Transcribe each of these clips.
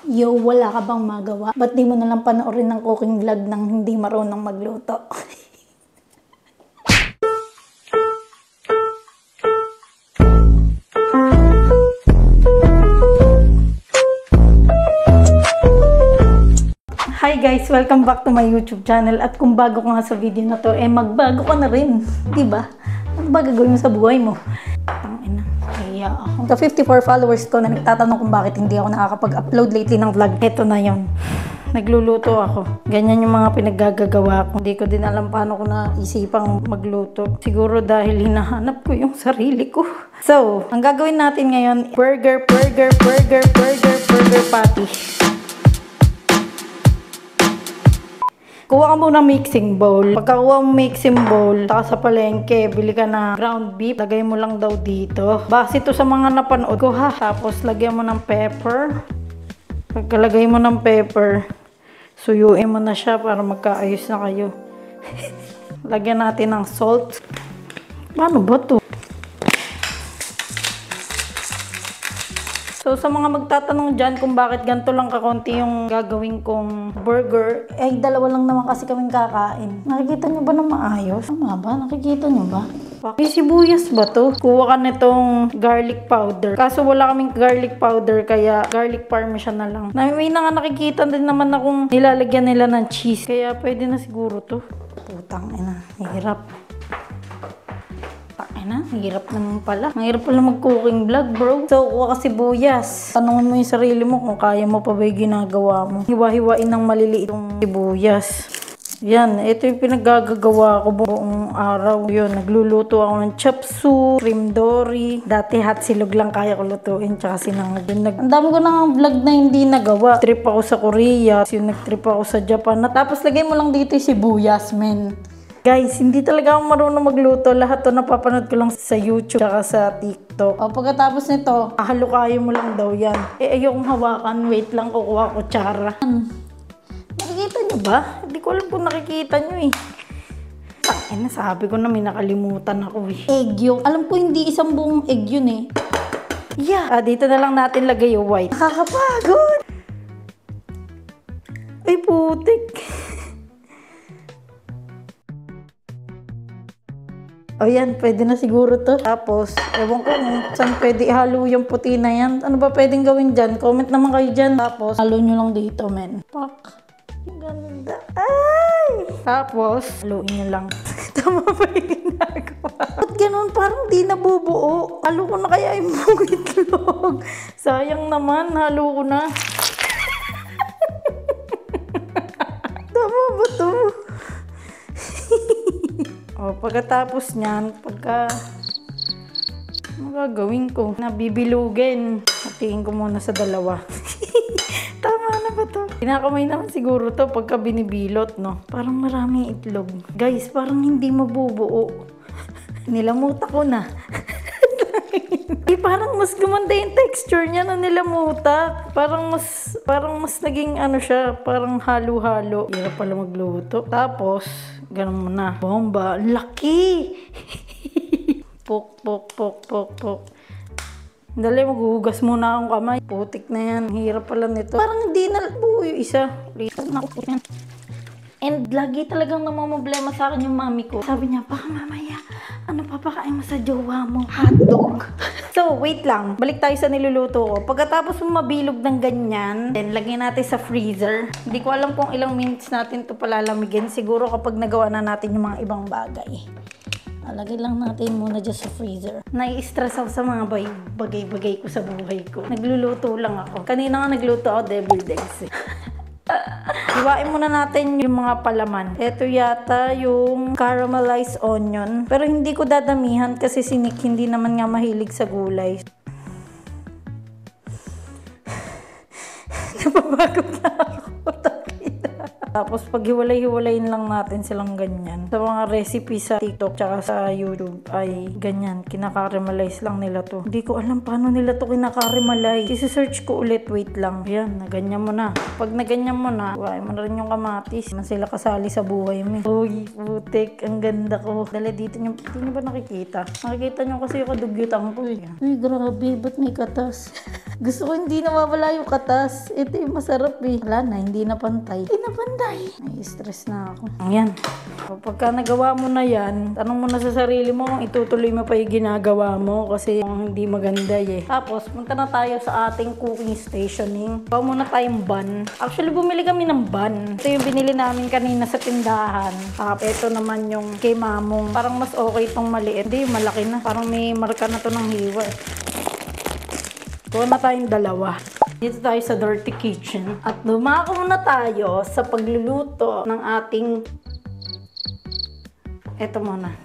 Yo, wala ka bang magawa? Ba't di mo nalang panoorin ng cooking vlog ng hindi marunong magluto? Hi guys! Welcome back to my YouTube channel. At kung bago ka nga sa video na to, magbago ka na rin. Diba? Ano ba gagawin mo sa buhay mo? Tangina. Kaya ako. Sa 54 followers ko na nagtatanong kung bakit hindi ako nakakapag-upload lately ng vlog. Ito na yon. Nagluluto ako. Ganyan yung mga pinaggagawa ko. Hindi ko din alam paano ko naisipang magluto. Siguro dahil hinahanap ko yung sarili ko. So, ang gagawin natin ngayon, burger patty. Kuha ka muna mixing bowl. Pagkakuha mo mixing bowl, taka sa palengke, bili ka na ground beef. Lagay mo lang daw dito. Base ito sa mga napanood ko ha. Tapos lagyan mo ng pepper. Pagkalagay mo ng pepper, suyuin mo na siya para magkaayos na kayo. Lagyan natin ng salt. Paano ba to? So, sa mga magtatanong dyan kung bakit ganito lang kakonti yung gagawin kong burger, dalawa lang naman kasi kaming kakain. Nakikita nyo ba na maayos? Tama ba? Nakikita nyo ba? May sibuyas ba to? Kuha ka nitong garlic powder. Kaso wala kaming garlic powder, kaya garlic parmesan na lang. May na nga nakikita din naman akong nilalagyan nila ng cheese. Kaya pwede na siguro to. Putang ina, hirap. Hirap naman pala. Ang hirap pala mag-cooking vlog, bro. So, kuha ka sibuyas. Tanungin mo yung sarili mo kung kaya mo pa ba yung ginagawa mo. Hiwa-hiwain ng maliliit yung sibuyas. Yan, ito yung pinaggagawa ko buong araw. Yun, nagluluto ako ng chop suey, cream dory. Dati hot silog lang kaya ko lutuin, tsaka sinangag. Ang dami ko ng vlog na hindi nagawa. Trip ako sa Korea, nag-trip ako sa Japan. Tapos lagay mo lang dito yung sibuyas, men. Guys, hindi talaga ako marunong magluto. Lahat to napapanood ko lang sa YouTube at sa TikTok. O, pagkatapos nito, halukayin mo lang daw yan. Ayokong hawakan. Wait lang, kukuha ko kutsara. Nakikita nyo ba? Hindi ko alam kung nakikita nyo eh. Nasabi ko na may nakalimutan ako eh. Egg yolk. Alam ko hindi isang buong egg yun eh. Yeah. Dito na lang natin lagay yung white. Nakakapagod! Ay, putik. O yan, pwede na siguro to. Tapos, ewan ko kung saan pwede ihalo yung puti na yan. Ano ba pwedeng gawin dyan? Comment naman kayo dyan. Tapos, halo nyo lang dito, men. Pak. Ganda. Ay! Tapos, haluin nyo lang. Tama ba yung ginagawa? Ba't ganun? Parang di nabubuo. Halo ko na kaya yung buong itlog. Sayang naman, halo ko na. Tama ba to? O, pagkatapos niyan, ano gagawin ko? Nabibilugin. Hatiin ko muna sa dalawa. Tama na ba to? Kinakamay naman siguro to pagka binibilot, no? Parang maraming itlog. Guys, parang hindi mabubuo. Nilamuta ko na. Parang mas gumanda yung texture niya na nilamuta. Parang mas naging ano siya, parang halo-halo. Hirap pala magluto. Tapos, ganun mo na. Bomba. Laki! Pok. Dali, maghuhugas muna akong kamay. Putik na yan. Hirap pala nito. Parang hindi na buo yung isa. And lagi talagang namamblema sa akin yung mami ko. Sabi niya, baka mamaya, ano papakain mo sa jowa mo? Hotdog. So, wait lang. Balik tayo sa niluluto ko. Pagkatapos mo mabilog ng ganyan, then lagyan natin sa freezer. Hindi ko alam kung ilang minutes natin ito palalamigin. Siguro kapag nagawa na natin yung mga ibang bagay. Lagay lang natin muna dyan sa freezer. Nai-stress ako sa mga bagay-bagay ko sa buhay ko. Nagluluto lang ako. Kanina nga nagluto ako deviled eggs. Hiwain muna natin yung mga palaman. Ito yata yung caramelized onion. Pero hindi ko dadamihan kasi si Nick hindi naman nga mahilig sa gulay. Napapagod na ako. Tapos paghiwalay-hiwalayin lang natin silang ganyan. Sa mga recipe sa TikTok tsaka sa YouTube ay ganyan. Kinakaramelize lang nila to. Hindi ko alam paano nila to kinakaramelize. Isi-search ko ulit. Wait lang. Ayan, naganyan mo na. Pag naganyan mo na, huwag mo na rin yung kamatis. Man sila kasali sa buhay mo. Uy, putik. Ang ganda ko. Dala dito nyo. Hindi nyo ba nakikita? Nakikita nyo kasi yung kadugyutang ko eh. Uy, grabe. Ba't may katas? Gusto ko hindi nawawala yung katas. Ito yung masarap eh. Wala na, hindi na pantay. Hindi na pantay. Nai-stress na ako. Ayan. So, pagka nagawa mo na yan, tanong mo na sa sarili mo kung itutuloy mo pa yung ginagawa mo kasi hindi maganda eh. Tapos, punta na tayo sa ating cooking stationing. Gawa muna tayong bun. Actually, bumili kami ng bun. Ito yung binili namin kanina sa tindahan. Ito naman yung kay mamong. Parang mas okay itong maliit. Hindi, malaki na. Parang may marka na to ng hiwa eh. Gawa na tayong dalawa. Dito tayo sa dirty kitchen. At dumako na tayo sa pagluluto ng ating... Ito muna.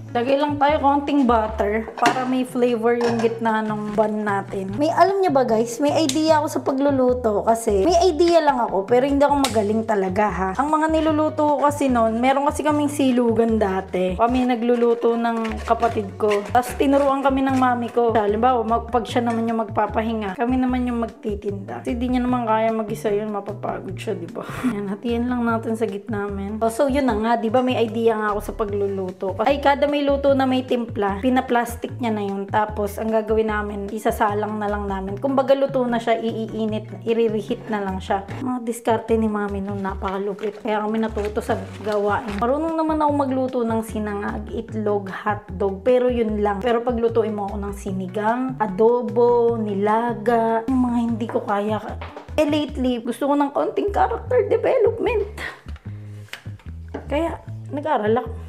Lagay lang tayo konting butter para may flavor yung gitna ng bun natin. May alam niyo ba guys, may idea ako sa pagluluto kasi may idea lang ako pero hindi ako magaling talaga ha. Ang mga niluluto ko kasi noon, meron kasi kaming silugan dati. Kami nagluluto ng kapatid ko. Tapos tinuruan kami ng mami ko. Halimbawa, pag siya naman yung magpapahinga, kami naman yung magtitinda. Kasi di niya naman kaya mag-isa yun, mapapagod siya, di ba? Yan, hatiin lang natin sa gitna men. So yun na nga, di ba may idea nga ako sa pagluluto. Ay, kada may luto na may timpla, pinaplastic niya na yun. Tapos, ang gagawin namin, isasalang na lang namin. Kung baga luto na siya, iinit, i-reheat na lang siya. Mga diskarte ni mami nung napakalupit. Kaya kami natuto sa gawain. Marunong naman ako magluto ng sinangag, itlog, hotdog, pero yun lang. Pero paglutuin mo ako ng sinigang, adobo, nilaga, yung mga hindi ko kaya. Lately, gusto ko ng konting character development. Kaya, nag-aral ako.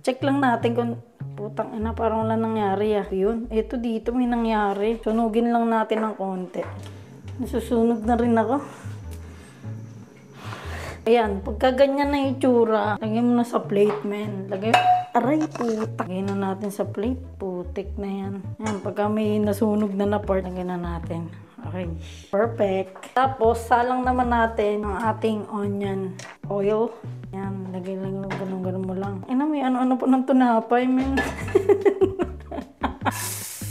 Check lang natin kung putang ina parang wala nangyari ah. Yun, ito dito may nangyari. Sunugin lang natin ng konti. Nasusunog na rin ako. Ayan, pagka ganyan na yung tsura, lagyan mo na sa plate men. Aray putak. Lagyan na natin sa plate. Putik na yan. Ayan, pagka may nasunog na part, lagyan na natin. Okay, perfect. Tapos, salang naman natin ang ating onion oil. Yan, lagay lang ganun-ganun mo lang. Ay na, may ano-ano po ng tunapay, men.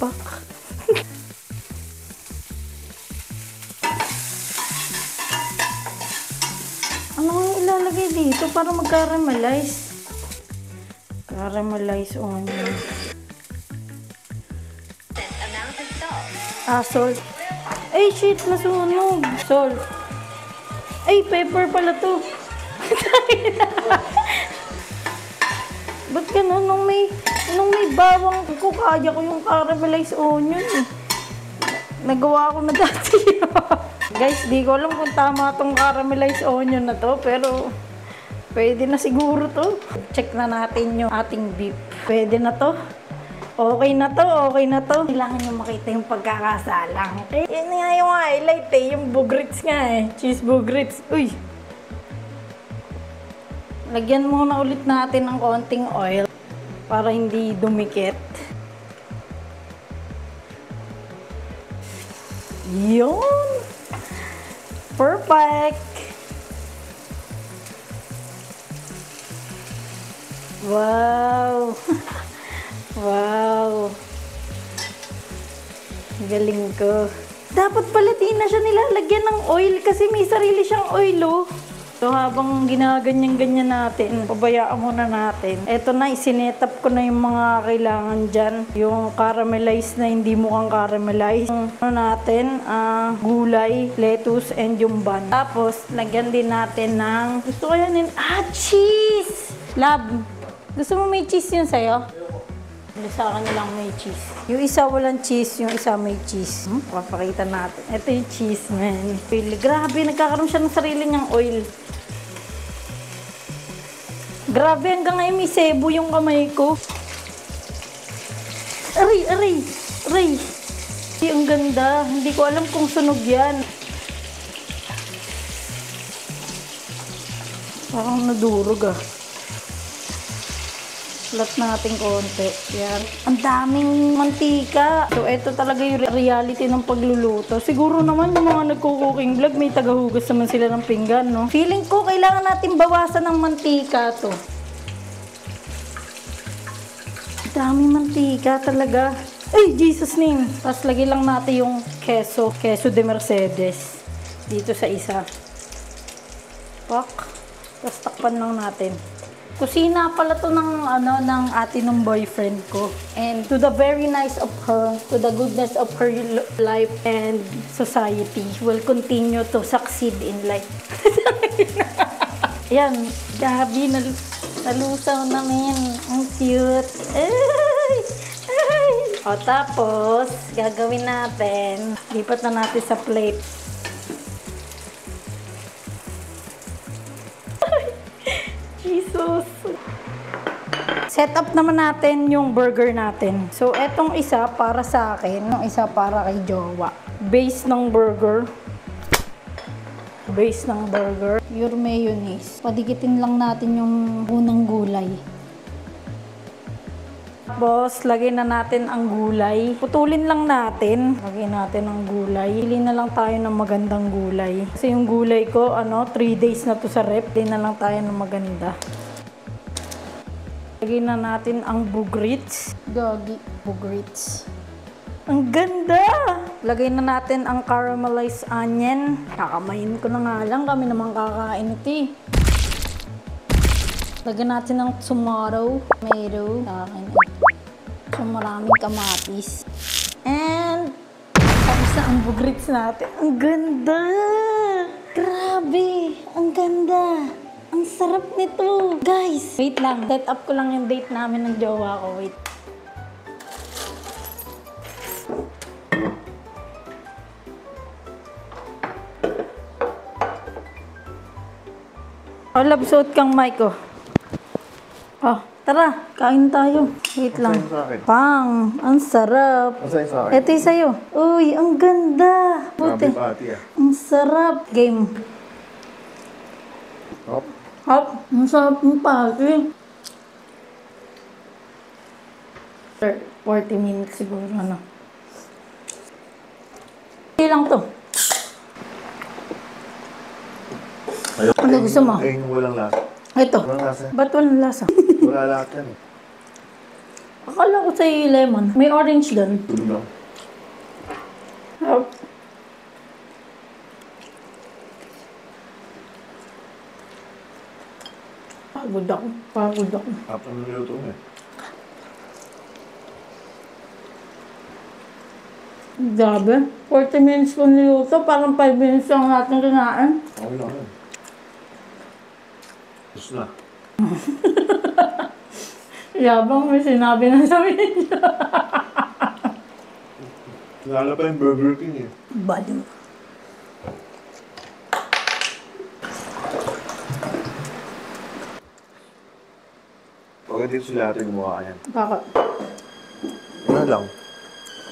Pak. Ano ang ilalagay dito para mag-caramelize? Caramelize onion. Salt. Ay, shit, nasunog. Salt. Ay, pepper pala to. Ba't ganun? Nung may bawang ko, kaya ko yung caramelized onion eh. Nagawa ko na dati. Guys, di ko alam kung tama tong caramelized onion na to, pero pwede na siguro to. Check na natin yung ating beef. Pwede na to. Okay na to, okay na to. Kailangan nyo makita yung pagkakasalang. Okay? Yan nga yung highlight eh, yung bugrits nga eh. Cheese bugrits. Uy! Lagyan muna ulit natin ng konting oil para hindi dumikit. Yun! Perfect! Wow! Wow! Galing ko. Dapat pala di na siya nilalagyan ng oil kasi may sarili siyang oil oh. So habang ginaganyan-ganyan natin, pabayaan muna natin. Eto na, isinetap ko na yung mga kailangan dyan. Yung caramelized na hindi mukhang caramelized. Yung natin, gulay, lettuce, and yung bun. Tapos, lagyan din natin ng, gusto ko yan cheese! Lab, gusto mo may cheese yun sa'yo? Sa akin lang may cheese. Yung isa walang cheese, yung isa may cheese. Papakita natin. Ito yung cheese, man. Grabe, nagkakaroon siya ng sarili niyang oil. Grabe, hanggang ngayon may sebo yung kamay ko. Aray, aray, aray. Ang ganda. Hindi ko alam kung sunog yan. Parang nadurog ah. Flat natin konti. Yan. Ang daming mantika. So, ito talaga yung reality ng pagluluto. Siguro naman yung mga nagko-cooking vlog, may tagahugas naman sila ng pinggan, no? Feeling ko, kailangan natin bawasan ng mantika to. Daming mantika talaga. Ay, Jesus name. Tapos, lagay lang natin yung queso de Mercedes. Dito sa isa. Pak. Tapos, takpan lang natin. Kusina pala to ng ate ng boyfriend ko. And to the very nice of her, to the goodness of her life and society, will continue to succeed in life. Yan, gabi, nalusaw namin. Ang cute. Ay! Ay! O tapos, gagawin natin, lipat na natin sa plate. Jesus. Set up naman natin yung burger natin. So, etong isa para sa akin, yung isa para kay jowa. Base ng burger. Base ng burger. Your mayonnaise. Padikitin lang natin yung unang gulay. Boss, lagay na natin ang gulay. Putulin lang natin. Lagay natin ang gulay. Pili na lang tayo ng magandang gulay. Kasi yung gulay ko, 3 days na to sa rep. Pili na lang tayo ng maganda. Lagay na natin ang bugrits. Gagi, bugrits. Ang ganda! Lagay na natin ang caramelized onion. Kakamayin ko na nga lang. Kami naman kakain ito eh. Lagyan natin ng tomato. So, maraming kamatis. And, tapos na ang bugrits natin. Ang ganda! Grabe! Ang ganda! Ang sarap nito! Guys, wait lang. Set up ko lang yung date namin ng jowa ko. Wait. Oh, love, suot kang mic, oh. Oh, tara, kain tayo. Wait lang. Pang, ang sarap. Ito yung sa'yo. Uy, ang ganda. Puti. Ang sarap. Game. Hop. Hop. Ang sarap ng pati. 40 minutes siguro, ano. Hindi lang to. Ano gusto mo? Yung walang lasa. Ito. Walang lasa. Ba't walang lasa? Wala lahat yan eh. Akala ko sa'yo yung lemon. May orange doon. No. Oh. Pagod ako. Pagod ako. Apo ng niluto mo eh. Grabe. 40 minutes ko niluto. Parang 5 minutes lang natin kinain. Okay lang yan. Gusto na. Yabang may sinabi na sa video. Lalo pa yung Burger King eh. Baliw. Pagka dito sila natin gumawa yan. Bakit? Ano lang.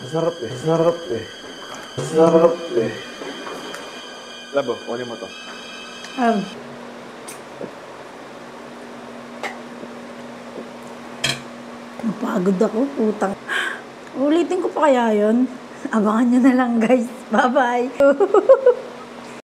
Masarap eh. Masarap eh. Masarap eh. Labo, kunin mo to. Napagod ako, putang. Ulitin ko pa kaya yun? Abangan nyo na lang, guys. Bye-bye.